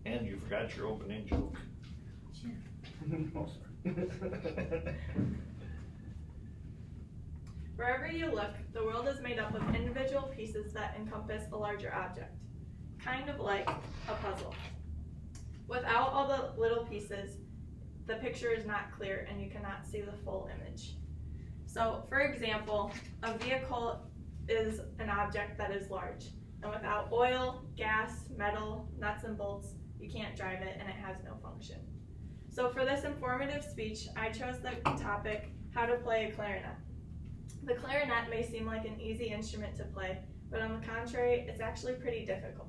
And you forgot your opening joke. Oh, sorry. Wherever you look, the world is made up of individual pieces that encompass a larger object, kind of like a puzzle. Without all the little pieces, the picture is not clear and you cannot see the full image. So, for example, a vehicle is an object that is large, and without oil, gas, metal, nuts and bolts, you can't drive it and it has no function. So for this informative speech, I chose the topic, how to play a clarinet. The clarinet may seem like an easy instrument to play, but on the contrary, it's actually pretty difficult.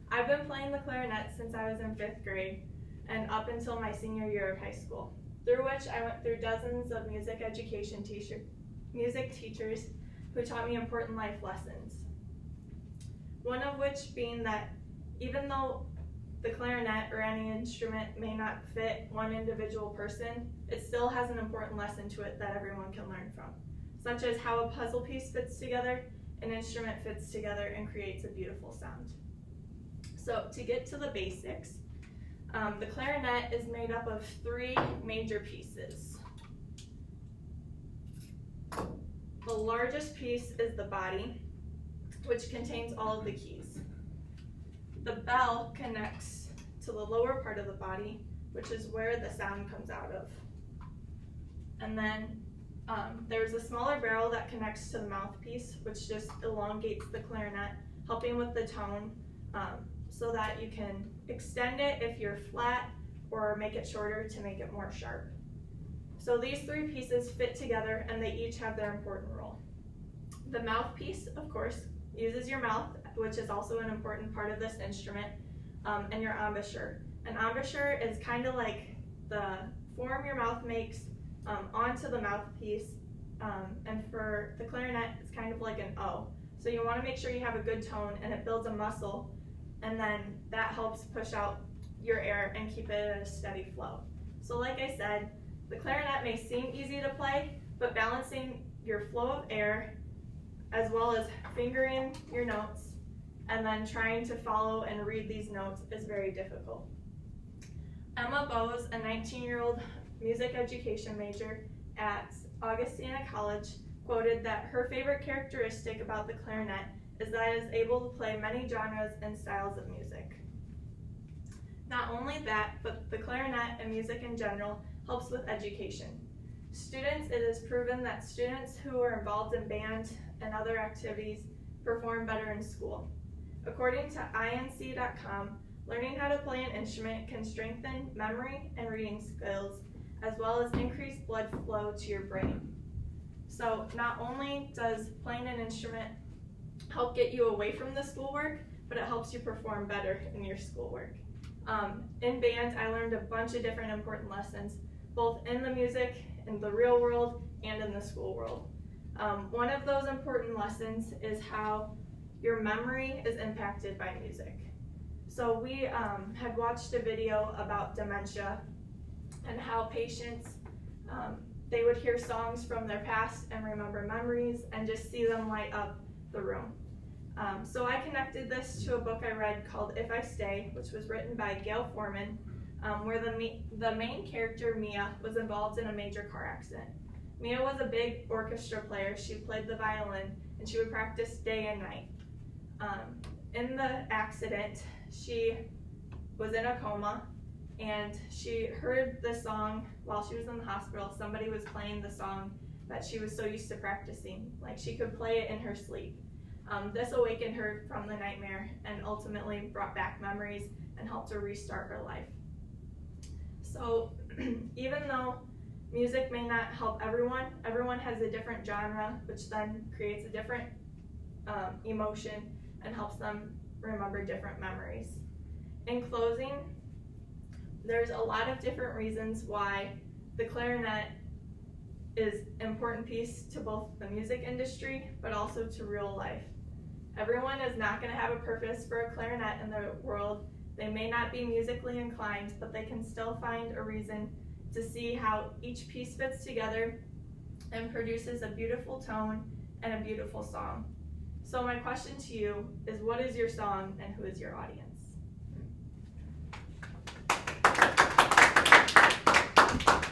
I've been playing the clarinet since I was in 5th grade and up until my senior year of high school, through which I went through dozens of music education music teachers who taught me important life lessons. One of which being that even though the clarinet or any instrument may not fit one individual person, it still has an important lesson to it that everyone can learn from, such as how a puzzle piece fits together, an instrument fits together and creates a beautiful sound. So to get to the basics, the clarinet is made up of 3 major pieces. The largest piece is the body, which contains all of the keys. The bell connects to the lower part of the body, which is where the sound comes out of. And then there's a smaller barrel that connects to the mouthpiece, which just elongates the clarinet, helping with the tone, so that you can extend it if you're flat or make it shorter to make it more sharp. So these 3 pieces fit together and they each have their important role. The mouthpiece, of course, uses your mouth, which is also an important part of this instrument, and your embouchure. An embouchure is kind of like the form your mouth makes onto the mouthpiece, and for the clarinet, it's kind of like an O. So you want to make sure you have a good tone and it builds a muscle, and then that helps push out your air and keep it at a steady flow. So like I said, the clarinet may seem easy to play, but balancing your flow of air as well as fingering your notes and then trying to follow and read these notes is very difficult. Emma Bose, a 19-year-old music education major at Augustana College, quoted that her favorite characteristic about the clarinet is that it is able to play many genres and styles of music. Not only that, but the clarinet and music in general helps with education. It is proven that students who are involved in band and other activities perform better in school. According to INC.com, learning how to play an instrument can strengthen memory and reading skills, as well as increase blood flow to your brain. So not only does playing an instrument help get you away from the schoolwork, but it helps you perform better in your schoolwork. In band, I learned a bunch of different important lessons, both in the music, in the real world, and in the school world. One of those important lessons is how your memory is impacted by music. So we had watched a video about dementia and how patients, they would hear songs from their past and remember memories and just see them light up the room. So I connected this to a book I read called If I Stay, which was written by Gail Foreman, where the main character, Mia, was involved in a major car accident. Mia was a big orchestra player. She played the violin, and she would practice day and night. In the accident, she was in a coma, and she heard the song while she was in the hospital. Somebody was playing the song that she was so used to practicing, like she could play it in her sleep. This awakened her from the nightmare and ultimately brought back memories and helped her restart her life. So even though music may not help everyone has a different genre, which then creates a different emotion and helps them remember different memories. In closing, there's a lot of different reasons why the clarinet is an important piece to both the music industry, but also to real life. Everyone is not going to have a purpose for a clarinet in the world. They may not be musically inclined, but they can still find a reason to see how each piece fits together and produces a beautiful tone and a beautiful song. So my question to you is, what is your song and who is your audience?